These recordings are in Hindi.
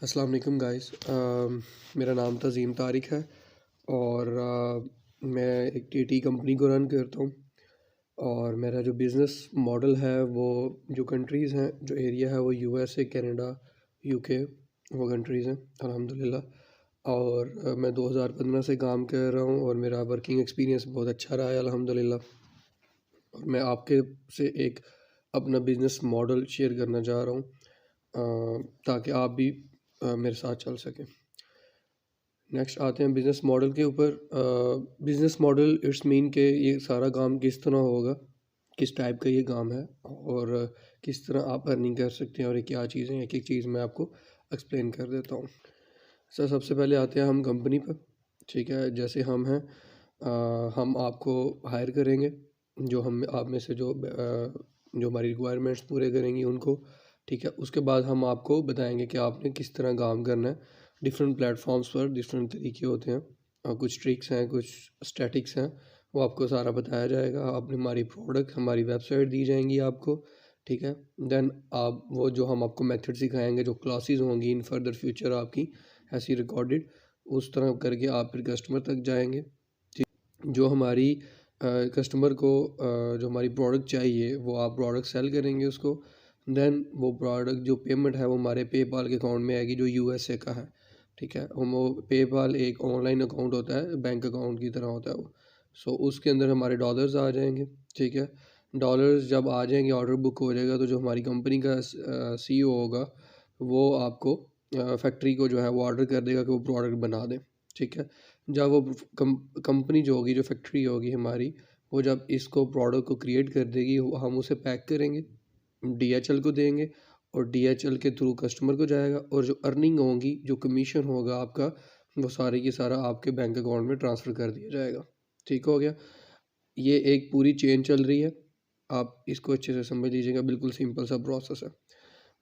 अस्सलाम वालेकुम गाइस। मेरा नाम तज़ीम तारिक है और मैं एक टीटी कंपनी को रन करता हूँ। और मेरा जो बिज़नेस मॉडल है वो जो कंट्रीज़ हैं, जो एरिया है वो यूएसए, कनाडा, यूके, वो कंट्रीज़ हैं अल्हम्दुलिल्लाह। और मैं 2015 से काम कर रहा हूँ और मेरा वर्किंग एक्सपीरियंस बहुत अच्छा रहा है अल्हम्दुलिल्लाह। और मैं आपके से एक अपना बिज़नेस मॉडल शेयर करना चाह रहा हूँ ताकि आप भी मेरे साथ चल सकें। नेक्स्ट आते हैं बिज़नेस मॉडल के ऊपर। बिज़नेस मॉडल इट्स मीन के ये सारा काम किस तरह होगा, किस टाइप का ये काम है और किस तरह आप अर्निंग कर सकते हैं और ये क्या चीज़ें हैं। एक एक चीज़ मैं आपको एक्सप्लेन कर देता हूँ। सर सबसे पहले आते हैं हम कंपनी पर। ठीक है, जैसे हम हैं, हम आपको हायर करेंगे, जो हम आप में से जो हमारी रिक्वायरमेंट्स पूरे करेंगी उनको। ठीक है, उसके बाद हम आपको बताएंगे कि आपने किस तरह काम करना है। डिफरेंट प्लेटफॉर्म्स पर डिफरेंट तरीके होते हैं और कुछ ट्रिक्स हैं, कुछ स्टैटिक्स हैं, वो आपको सारा बताया जाएगा। आपने हमारी प्रोडक्ट, हमारी वेबसाइट दी जाएंगी आपको। ठीक है, देन आप वो जो हम आपको मेथड सिखाएंगे, जो क्लासेस होंगी इन फर्दर फ्यूचर आपकी ऐसी रिकॉर्डेड, उस तरह करके आप फिर कस्टमर तक जाएंगे। जो हमारी कस्टमर को जो हमारी प्रोडक्ट चाहिए वो आप प्रोडक्ट सेल करेंगे उसको। देन वो प्रोडक्ट जो पेमेंट है वो हमारे पेपाल के अकाउंट में आएगी, जो यूएसए का है। ठीक है, हम वो पेपाल एक ऑनलाइन अकाउंट होता है, बैंक अकाउंट की तरह होता है वो। सो उसके अंदर हमारे डॉलर्स आ जाएंगे। ठीक है, डॉलर्स जब आ जाएंगे, ऑर्डर बुक हो जाएगा, तो जो हमारी कंपनी का सीईओ होगा वो आपको फैक्ट्री को जो है वो ऑर्डर कर देगा कि वो प्रोडक्ट बना दें। ठीक है, जब वो कंपनी जो होगी, जो फैक्ट्री होगी हमारी, वो जब इसको प्रोडक्ट को क्रिएट कर देगी, हम उसे पैक करेंगे, डीएचएल को देंगे और डीएचएल के थ्रू कस्टमर को जाएगा। और जो अर्निंग होगी, जो कमीशन होगा आपका, वो सारे की सारा आपके बैंक अकाउंट में ट्रांसफ़र कर दिया जाएगा। ठीक हो गया, ये एक पूरी चेन चल रही है, आप इसको अच्छे से समझ लीजिएगा। बिल्कुल सिंपल सा प्रोसेस है।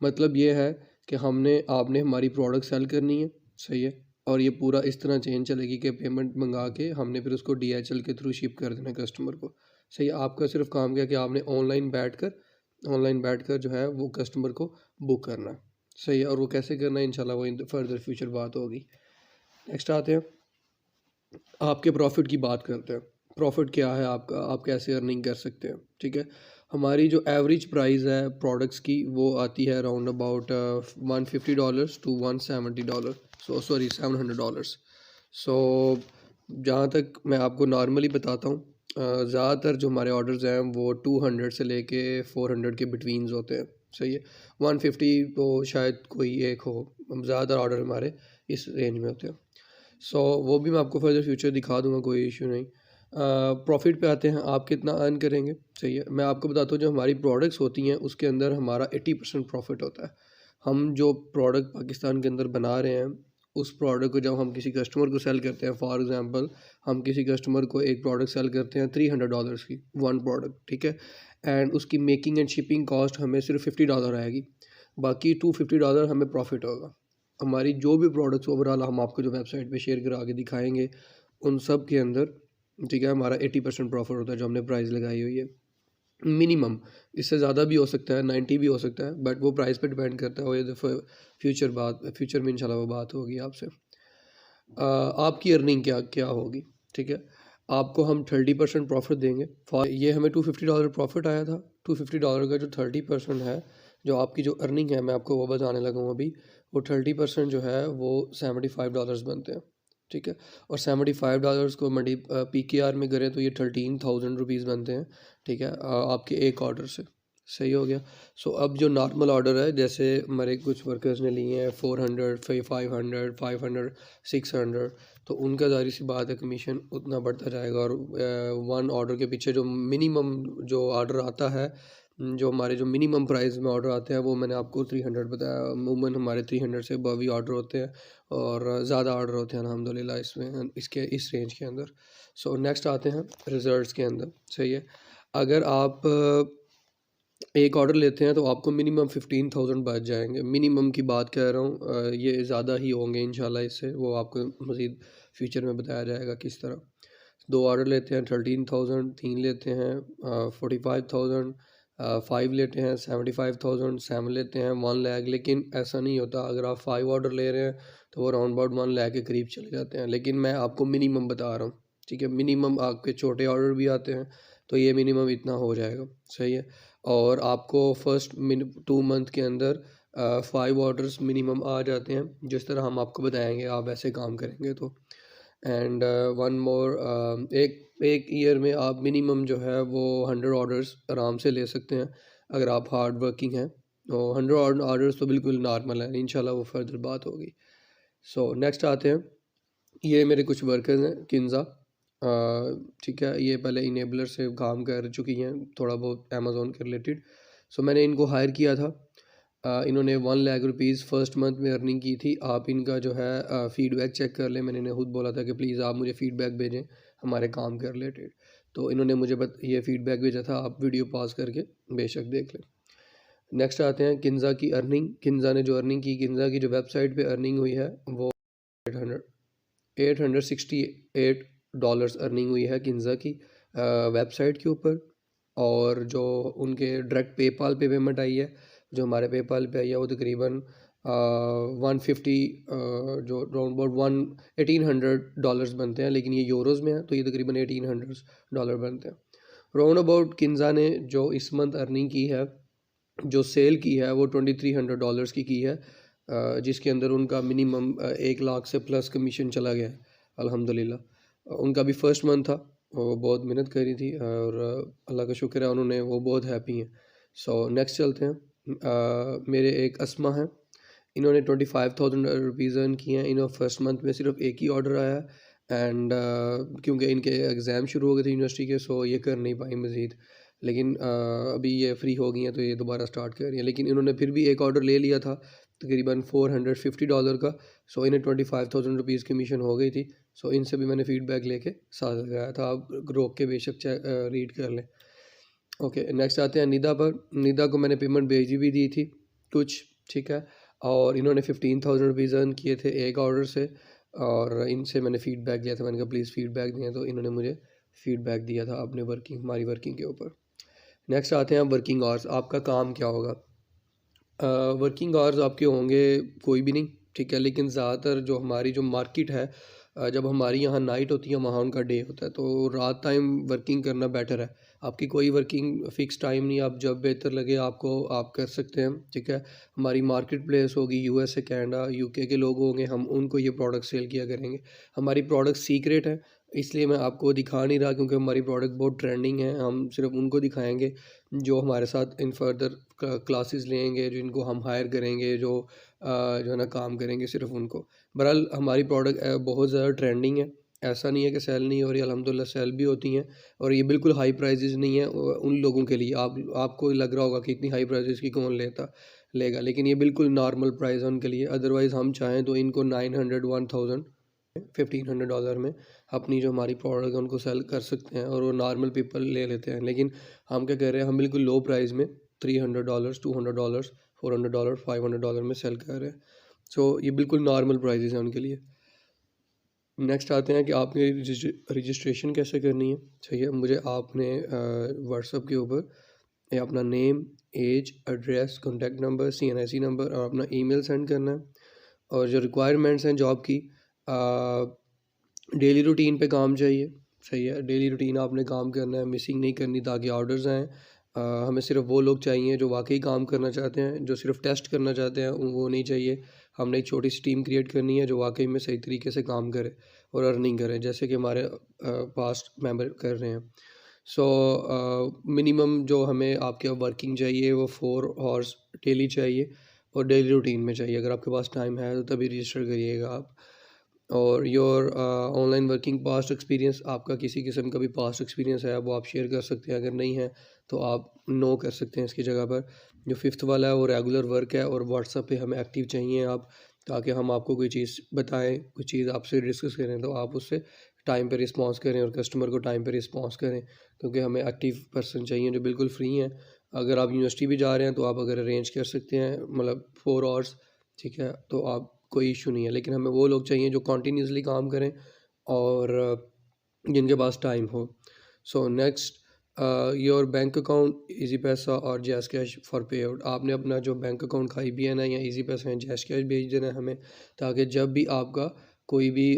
मतलब ये है कि आपने हमारी प्रोडक्ट सेल करनी है, सही है, और ये पूरा इस तरह चेन चलेगी कि पेमेंट मंगा के हमने फिर उसको डीएचएल के थ्रू शिप कर देना कस्टमर को। सही है, आपका सिर्फ काम क्या है कि आपने ऑनलाइन बैठकर जो है वो कस्टमर को बुक करना है। सही है, और वो कैसे करना है इंशाल्लाह वो इन फर्दर फ्यूचर बात होगी। नेक्स्ट आते हैं, आपके प्रॉफिट की बात करते हैं। प्रॉफिट क्या है आपका, आप कैसे अर्निंग कर सकते हैं। ठीक है, हमारी जो एवरेज प्राइस है प्रोडक्ट्स की वो आती है अराउंड अबाउट $150 to $170, $700। सो जहाँ तक मैं आपको नॉर्मली बताता हूँ, ज़्यादातर जो हमारे ऑर्डर्स हैं वो 200 से लेके 400 के बिटवीन्स होते हैं। सही है, 150 तो शायद कोई एक हो, ज़्यादातर ऑर्डर हमारे इस रेंज में होते हैं। सो वो भी मैं आपको फर्दर फ्यूचर दिखा दूंगा, कोई इशू नहीं। प्रॉफिट पे आते हैं, आप कितना अर्न करेंगे। सही है, मैं आपको बताता हूँ, जो हमारी प्रोडक्ट्स होती हैं उसके अंदर हमारा 80% प्रॉफिट होता है। हम जो प्रोडक्ट पाकिस्तान के अंदर बना रहे हैं, उस प्रोडक्ट को जब हम किसी कस्टमर को सेल करते हैं, फॉर एग्ज़ाम्पल हम किसी कस्टमर को एक प्रोडक्ट सेल करते हैं $300 की, वन प्रोडक्ट। ठीक है, एंड उसकी मेकिंग एंड शिपिंग कॉस्ट हमें सिर्फ $50 आएगी, बाकी $250 हमें प्रॉफिट होगा। हमारी जो भी प्रोडक्ट्स ओवरऑल हम आपको जो वेबसाइट पे शेयर करा के दिखाएंगे, उन सब के अंदर, ठीक है, हमारा 80% प्रॉफिट होता है जो हमने प्राइस लगाई हुई है। मिनिमम इससे ज़्यादा भी हो सकता है, 90 भी हो सकता है, बट वो प्राइस पे डिपेंड करता है। वो ये फ्यूचर में इंशाल्लाह वो बात होगी आपसे। आपकी अर्निंग क्या क्या होगी। ठीक है, आपको हम 30% प्रॉफिट देंगे। फॉर ये हमें $250 प्रॉफिट आया था, $250 का जो 30% है, जो आपकी जो अर्निंग है, मैं आपको वो बताने लगा हूँ अभी। वो 30% जो है वो $75 बनते हैं। ठीक है, और $75 को PKR में करें तो ये 13,000 रुपीज़ बनते हैं। ठीक है, आपके एक ऑर्डर से। सही हो गया। सो अब जो नॉर्मल ऑर्डर है, जैसे हमारे कुछ वर्कर्स ने लिए हैं 400, 500, 500, 600, तो उनका ज़ाहिर सी बात है कमीशन उतना बढ़ता जाएगा। और वन ऑर्डर के पीछे जो मिनिमम जो ऑर्डर आता है, जो हमारे जो मिनिमम प्राइस में ऑर्डर आते हैं, वो मैंने आपको 300 बताया। अमूमन हमारे 300 से अबव ही ऑर्डर होते हैं और ज़्यादा ऑर्डर होते हैं अल्हम्दुलिल्लाह इसमें, इसके इस रेंज के अंदर। सो नेक्स्ट आते हैं रिज़ल्ट्स के अंदर। सही है, अगर आप एक ऑर्डर लेते हैं तो आपको मिनिमम 15,000 बच जाएंगे। मिनिमम की बात कह रहा हूँ, ये ज़्यादा ही होंगे इंशाल्लाह, इससे वो आपको मज़ीद फ्यूचर में बताया जाएगा किस तरह। दो ऑर्डर लेते हैं 13,000, तीन लेते हैं 45,000, 5 लेते हैं 75,000, 7 लेते हैं 1 लाख। लेकिन ऐसा नहीं होता, अगर आप 5 ऑर्डर ले रहे हैं तो वो राउंड अबाउट 1 लाख के करीब चले जाते हैं। लेकिन मैं आपको मिनिमम बता रहा हूँ, ठीक है। मिनिमम आपके छोटे ऑर्डर भी आते हैं तो ये मिनिमम इतना हो जाएगा, सही है। और आपको फर्स्ट 2 मंथ के अंदर 5 ऑर्डर्स मिनिमम आ जाते हैं, जिस तरह हम आपको बताएंगे आप ऐसे काम करेंगे तो। एंड वन मोर, एक ईयर में आप मिनिमम जो है वो 100 ऑर्डर्स आराम से ले सकते हैं अगर आप हार्ड वर्किंग हैं। तो 100 ऑर्डर्स तो बिल्कुल नॉर्मल है, इंशाल्लाह वो फर्दर बात होगी। सो नेक्स्ट आते हैं, ये मेरे कुछ वर्कर्स हैं किन्जा, ठीक है। ये पहले इनेबलर से काम कर चुकी हैं थोड़ा बहुत अमेज़ोन के रिलेटेड। सो मैंने इनको हायर किया था। इन्होंने 1 लाख रुपीज़ फर्स्ट मंथ में अर्निंग की थी। आप इनका जो है फ़ीडबैक चेक कर लें। मैंने इन्हें खुद बोला था कि प्लीज़ आप मुझे फ़ीडबैक भेजें हमारे काम के रिलेटेड, तो इन्होंने मुझे ये फ़ीडबैक भेजा था। आप वीडियो पॉज करके बेशक देख लें। नेक्स्ट आते हैं किन्जा की अर्निंग। किन्जा ने जो अर्निंग की, किन्जा की जो वेबसाइट पे अर्निंग हुई है वो 868 डॉलर्स अर्निंग हुई है किन्जा की वेबसाइट के ऊपर। और जो उनके डायरेक्ट पेपाल पे पेमेंट आई है, जो हमारे पेपाल पे आई है, वो तकरीबन 150 जो राउंड अबाउट 1800 डॉलर्स बनते हैं। लेकिन ये यूरोज़ में है तो ये तकरीबन 1800 डॉलर बनते हैं राउंड अबाउट। किन्जा ने जो इस मंथ अर्निंग की है, जो सेल की है, वो 2300 डॉलर्स की है, जिसके अंदर उनका मिनिमम 1 लाख से प्लस कमीशन चला गया है अल्हम्दुलिल्लाह। उनका भी फर्स्ट मंथ था, वो बहुत मेहनत करी थी और अल्लाह का शुक्र है उन्होंने, वो बहुत हैप्पी हैं। सो नेक्स्ट चलते हैं। मेरे एक अस्मा हैं, इन्होंने 25,000 रुपीज़ अर्न किए हैं। इन्होंने फर्स्ट मंथ में सिर्फ एक ही ऑर्डर आया एंड क्योंकि इनके एग्ज़ाम शुरू हो गए थे यूनिवर्सिटी के, सो ये कर नहीं पाई मज़ीद। लेकिन अभी ये फ्री हो गई हैं तो ये दोबारा स्टार्ट कर रही हैं। लेकिन इन्होंने फिर भी एक ऑर्डर ले लिया था तकरीबन $450 का। सो इन्हें 25,000 रुपीज़ कमीशन हो गई थी। सो इनसे भी मैंने फ़ीडबैक लेके साथ लगाया था, आप रोक के बेशक रीड कर लें। ओके नेक्स्ट आते हैं निदा पर। निदा को मैंने पेमेंट भेजी भी दी थी कुछ, ठीक है। और इन्होंने 15,000 रुपीज़ अर्न किए थे एक ऑर्डर से। और इनसे मैंने फ़ीडबैक लिया था, मैंने कहा प्लीज़ फ़ीडबैक दें, तो इन्होंने मुझे फ़ीडबैक दिया था अपने हमारी वर्किंग के ऊपर। नेक्स्ट आते हैं वर्किंग आवर्स, आपका काम क्या होगा। वर्किंग आवर्स आपके होंगे कोई भी नहीं, ठीक है। लेकिन ज़्यादातर जो हमारी जो मार्केट है, जब हमारी यहाँ नाइट होती है वहाँ उनका डे होता है, तो रात टाइम वर्किंग करना बेटर है। आपकी कोई वर्किंग फ़िक्स टाइम नहीं, आप जब बेहतर लगे आपको आप कर सकते हैं, ठीक है। हमारी मार्केट प्लेस होगी यूएसए, कनाडा, यूके के लोग होंगे, हम उनको ये प्रोडक्ट सेल किया करेंगे। हमारी प्रोडक्ट सीक्रेट है, इसलिए मैं आपको दिखा नहीं रहा, क्योंकि हमारी प्रोडक्ट बहुत ट्रेंडिंग है। हम सिर्फ उनको दिखाएंगे जो हमारे साथ इन फर्दर क्लासेस लेंगे, जिनको हम हायर करेंगे, जो है ना काम करेंगे, सिर्फ उनको। बहरहाल हमारी प्रोडक्ट बहुत ज़्यादा ट्रेंडिंग है, ऐसा नहीं है कि सेल नहीं हो रही, अल्हम्दुलिल्लाह सेल भी होती हैं। और ये बिल्कुल हाई प्राइजेज़ नहीं है उन लोगों के लिए। आपको लग रहा होगा कि इतनी हाई प्राइजेज़ की कौन लेगा, लेकिन ये बिल्कुल नॉर्मल प्राइस है उनके लिए। अदरवाइज़ हम चाहें तो इनको 900, 1000, $1500 में अपनी जो हमारी प्रोडक्ट है उनको सेल कर सकते हैं, और वो नॉर्मल पीपल ले लेते हैं। लेकिन हम क्या कर रहे हैं, हम बिल्कुल लो प्राइस में $300, $200, $400, $500 में सेल कर रहे हैं। सो ये बिल्कुल नॉर्मल प्राइजेज़ हैं उनके लिए। नेक्स्ट आते हैं कि आपने रजिस्ट्रेशन कैसे करनी है। सही है, मुझे आपने व्हाट्सअप के ऊपर ये अपना name, age, address, contact number, CNIC number और अपना ईमेल सेंड करना है। और जो रिक्वायरमेंट्स हैं जॉब की, डेली रूटीन पे काम चाहिए, सही है। डेली रूटीन आपने काम करना है, मिसिंग नहीं करनी, ताकि ऑर्डर्स आएँ। हमें सिर्फ वो लोग चाहिए जो वाकई काम करना चाहते हैं, जो सिर्फ टेस्ट करना चाहते हैं वो नहीं चाहिए। हमने एक छोटी सी टीम क्रिएट करनी है जो वाकई में सही तरीके से काम करे और अर्निंग करे, जैसे कि हमारे पास्ट मेंबर कर रहे हैं। सो मिनिमम जो हमें आपके वर्किंग चाहिए वो 4 हॉर्स डेली चाहिए, और डेली रूटीन में चाहिए। अगर आपके पास टाइम है तो तभी रजिस्टर करिएगा आप। और your online working past experience, आपका किसी किस्म का भी पास्ट एक्सपीरियंस है वो आप शेयर कर सकते हैं। अगर नहीं है तो आप नो कर सकते हैं इसकी जगह पर। जो फिफ्थ वाला है वो रेगुलर वर्क है, और व्हाट्सएप पे हमें एक्टिव चाहिए आप, ताकि हम आपको कोई चीज़ बताएं, कोई चीज़ आपसे डिस्कस करें तो आप उससे टाइम पे रिस्पॉन्स करें और कस्टमर को टाइम पे रिस्पॉन्स करें, क्योंकि हमें एक्टिव पर्सन चाहिए जो बिल्कुल फ्री हैं। अगर आप यूनिवर्सिटी भी जा रहे हैं तो आप अगर अरेंज कर सकते हैं, मतलब 4 आवर्स, ठीक है, तो आप कोई इशू नहीं है। लेकिन हमें वो लोग चाहिए जो कंटिन्यूसली काम करें और जिनके पास टाइम हो। So next, your bank account easy पैसा और जैश कैश फॉर पे आउट। आपने अपना जो बैंक अकाउंट खाई भी है ना या इजी पैसा या जैश कैश भेज देना है हमें, ताकि जब भी आपका कोई भी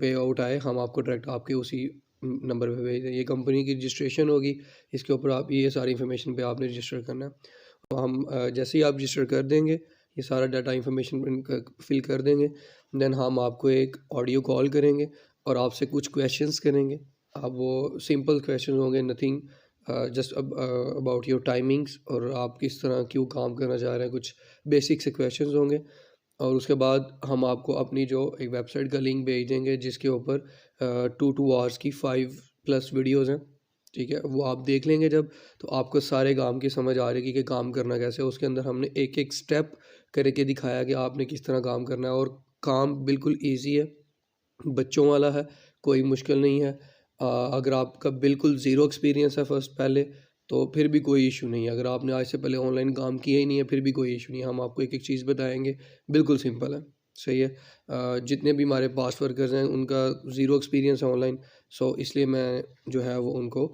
पे आउट आए हम आपको डायरेक्ट आपके उसी नंबर पे भेज दें। ये कंपनी की रजिस्ट्रेशन होगी, इसके ऊपर आप ये सारी इन्फॉर्मेशन पे आपने रजिस्टर करना है। तो हम जैसे ही आप रजिस्टर कर देंगे, ये सारा डाटा इन्फॉर्मेशन फिल कर देंगे, देन हम आपको एक ऑडियो कॉल करेंगे और आपसे कुछ क्वेश्चंस करेंगे। अब वो सिंपल क्वेश्चन होंगे, nothing just about your timings और आप किस तरह क्यों काम करना चाह रहे हैं, कुछ बेसिक से क्वेश्चंस होंगे। और उसके बाद हम आपको अपनी जो एक वेबसाइट का लिंक भेज देंगे जिसके ऊपर 2 आवर्स की 5+ वीडियोज़ हैं, ठीक है। वो आप देख लेंगे जब, तो आपको सारे काम की समझ आ रही कि काम करना कैसे है। उसके अंदर हमने एक एक स्टेप करके दिखाया कि आपने किस तरह काम करना है, और काम बिल्कुल ईजी है, बच्चों वाला है, कोई मुश्किल नहीं है। अगर आपका बिल्कुल ज़ीरो एक्सपीरियंस है फर्स्ट पहले, तो फिर भी कोई इशू नहीं है। अगर आपने आज से पहले ऑनलाइन काम किया ही नहीं है, फिर भी कोई इशू नहीं है। हम आपको एक एक चीज़ बताएंगे, बिल्कुल सिंपल है, सही है। जितने भी हमारे पास्ट वर्कर्स हैं उनका ज़ीरो एक्सपीरियंस है ऑनलाइन, सो इसलिए मैं जो है वो उनको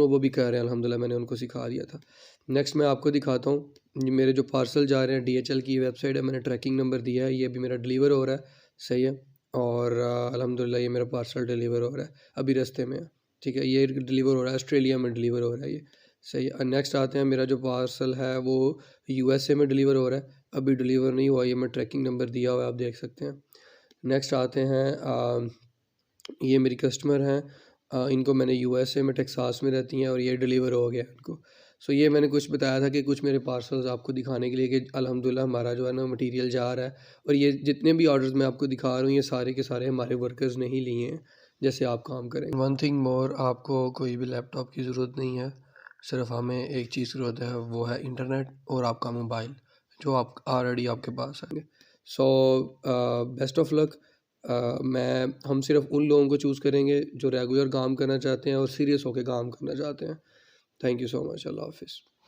वो भी कह रहे हैं अल्हम्दुलिल्लाह, मैंने उनको सिखा दिया था। नेक्स्ट मैं आपको दिखाता हूँ, ये मेरे जो पार्सल जा रहे हैं, DHL की वेबसाइट है, मैंने ट्रैकिंग नंबर दिया है, ये भी मेरा डिलीवर हो रहा है, सही है। और अल्हम्दुलिल्लाह ये मेरा पार्सल डिलीवर हो रहा है, अभी रास्ते में है, ठीक है। ये डिलीवर हो रहा है, ऑस्ट्रेलिया में डिलीवर हो रहा है ये, सही है। नेक्स्ट आते हैं, मेरा जो पार्सल है वो USA में डिलीवर हो रहा है, अभी डिलीवर नहीं हुआ, ये मैं ट्रैकिंग नंबर दिया हुआ है, आप देख सकते हैं। नेक्स्ट आते हैं, ये मेरी कस्टमर हैं, इनको मैंने USA में टेक्सास में रहती हैं और ये डिलीवर हो गया इनको। सो ये मैंने कुछ बताया था कि कुछ मेरे पार्सल्स आपको दिखाने के लिए कि अल्हम्दुलिल्लाह हमारा जो है ना मटेरियल जा रहा है। और ये जितने भी ऑर्डर्स मैं आपको दिखा रहा हूँ, ये सारे के सारे हमारे वर्कर्स ने ही लिए हैं, जैसे आप काम करें। वन थिंग मोर, आपको कोई भी लैपटॉप की ज़रूरत नहीं है, सिर्फ हमें एक चीज़ की ज़रूरत है, वो है इंटरनेट और आपका मोबाइल, जो आप ऑलरेडी आपके पास आएंगे। So best of luck. हम सिर्फ उन लोगों को चूज़ करेंगे जो रेगुलर काम करना चाहते हैं और सीरियस होकर काम करना चाहते हैं। Thank you so much. अल्लाह हाफिज़।